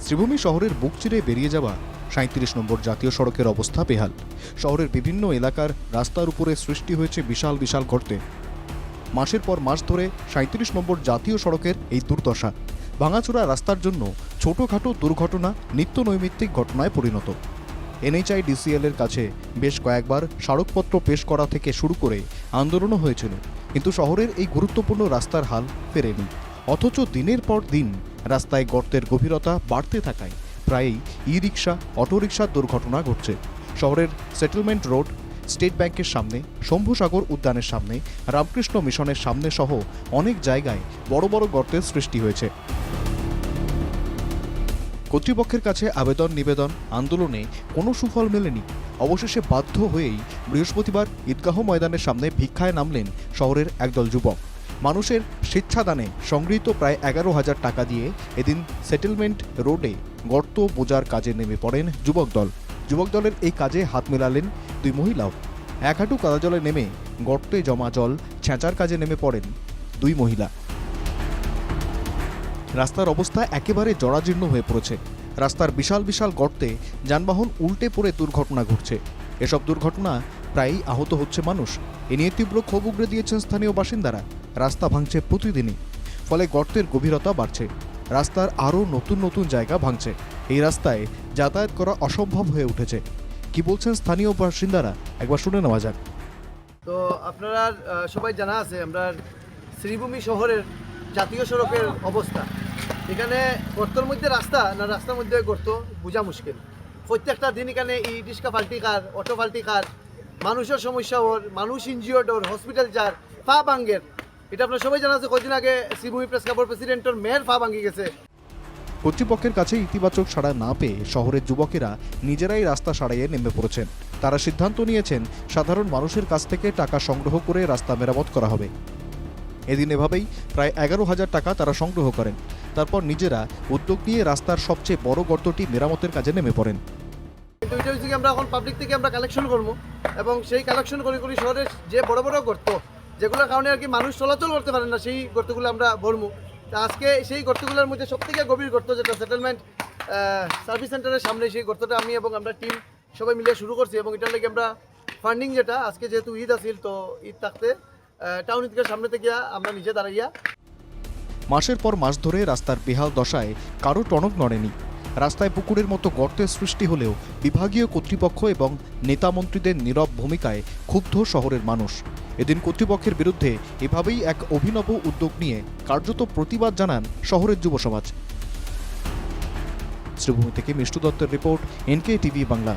শ্রীভূমি শহরের বুক চিরে বেরিয়ে যাওয়া ৩৭ নম্বর জাতীয় সড়কের অবস্থা বেহাল। শহরের বিভিন্ন এলাকার রাস্তার উপরে সৃষ্টি হয়েছে বিশাল বিশাল গর্তে। মাসের পর মাস ধরে ৩৭ নম্বর জাতীয় সড়কের এই দুর্দশা। ভাঙাচোরা রাস্তার জন্য ছোটখাটো দুর্ঘটনা নিত্য নৈমিত্তিক ঘটনায় পরিণত। NHIDCL এর কাছে বেশ কয়েকবার স্মারকপত্র পেশ করা থেকে শুরু করে আন্দোলনও হয়েছিল, কিন্তু শহরের এই গুরুত্বপূর্ণ রাস্তার হাল ফেরেনি। অথচ দিনের পর দিন রাস্তায় গর্তের গভীরতা বাড়তে থাকায় প্রায়ই ই-রিকশা, অটোরিকশার দুর্ঘটনা ঘটছে। শহরের সেটেলমেন্ট রোড, স্টেট ব্যাংকের সামনে, শম্ভুসাগর উদ্যানের সামনে, রামকৃষ্ণ মিশনের সামনে সহ অনেক জায়গায় বড় বড় গর্তের সৃষ্টি হয়েছে। কর্তৃপক্ষের কাছে আবেদন নিবেদন আন্দোলনে কোনো সুফল মেলেনি। অবশেষে বাধ্য হয়েই বৃহস্পতিবার ঈদগাহ ময়দানের সামনে ভিক্ষায় নামলেন শহরের একদল যুবক। মানুষের স্বেচ্ছাদানে সংগৃহীত প্রায় ১১,০০০ টাকা দিয়ে এদিন সেটেলমেন্ট রোডে গর্ত বোঝার কাজে নেমে পড়েন যুবক দল। যুবক দলের এই কাজে হাত মেলালেন দুই মহিলাও। এক হাঁটু কাদা জলে নেমে গর্তে জমা জল ছেঁচার কাজে নেমে পড়েন দুই মহিলা। রাস্তার অবস্থা একেবারে জরাজীর্ণ হয়ে পড়েছে। রাস্তার বিশাল বিশাল গর্তে যানবাহন উল্টে পড়ে দুর্ঘটনা ঘটছে। এসব দুর্ঘটনা প্রায়ই আহত হচ্ছে মানুষ। এ নিয়ে তীব্র ক্ষোভ উগরে দিয়েছেন স্থানীয় বাসিন্দারা। রাস্তা ভাঙছে প্রতিদিনই, ফলে গর্তের গভীরতা বাড়ছে। রাস্তার আরও নতুন নতুন জায়গা ভাঙছে। এই রাস্তায় যাতায়াত করা অসম্ভব হয়ে উঠেছে। কি বলছেন স্থানীয় বাসিন্দারা, একবার শুনে নেওয়া যাক। তো আপনারা সবাই জানা আছে আমরা শ্রীভূমি শহরের জাতীয় সড়কের অবস্থা। এখানে গর্তর মধ্যে রাস্তা না রাস্তার মধ্যে গর্ত বোঝা মুশকিল। প্রত্যেকটা দিন এখানে ই-রিক্সা ফাল্টি কার, অটো ফাল্টি কার, মানুষের সমস্যা ওর, মানুষ ইনজিওর্ড ওর, হসপিটাল যার, পা ভাঙ্গের। এটা আপনারা সবাই জানা আছে। কদিন আগে শ্রীভূমি প্রেস ক্লাবের প্রেসিডেন্টের মেয়ের পা ভাঙ্গি গেছে। কর্তৃপক্ষের কাছে ইতিবাচক সাড়া না পেয়ে শহরের যুবকেরা নিজেরাই রাস্তা সারাইয়ে নেমে পড়েছেন। তারা সিদ্ধান্ত নিয়েছেন সাধারণ মানুষের কাছ থেকে টাকা সংগ্রহ করে রাস্তা মেরামত করা হবে। এদিন এভাবেই প্রায় ১১,০০০ টাকা তারা সংগ্রহ করেন। তারপর নিজেরা উদ্যোগ নিয়ে রাস্তার সবচেয়ে বড় গর্তটি মেরামতের কাজে নেমে পড়েন। কিন্তু এটা হচ্ছে আমরা এখন পাবলিক থেকে আমরা কালেকশন করবো এবং সেই কালেকশন করে শহরের যে বড় বড় গর্ত যেগুলোর কারণে আর কি মানুষ চলাচল করতে পারেন না, সেই গর্তগুলো আমরা ভরবো। আজকে সেই গর্তগুলোর মধ্যে সবথেকে গভীর গর্ত যেটা সেটেলমেন্ট সার্ভিস সেন্টারের সামনে, সেই গর্তটা আমি এবং আমরা টিম সবাই মিলে শুরু করছি। এবং এটার লাগে আমরা ফান্ডিং যেটা আজকে যেহেতু ঈদ আসিল, তো ঈদ থাকতে টাউন ঈদগার সামনে থেকে আমরা নিজে দাঁড়াইয়া। মাসের পর মাস ধরে রাস্তার বেহাল দশায় কারো টনক নড়েনি। রাস্তায় পুকুরের মতো গর্তের সৃষ্টি হলেও বিভাগীয় কর্তৃপক্ষ এবং নেতামন্ত্রীদের নীরব ভূমিকায় ক্ষুব্ধ শহরের মানুষ। এদিন কর্তৃপক্ষের বিরুদ্ধে এভাবেই এক অভিনব উদ্যোগ নিয়ে কার্যত প্রতিবাদ জানান শহরের যুব সমাজ। শ্রীভূমি থেকে মিষ্টু দত্তের রিপোর্ট, NKTV বাংলা।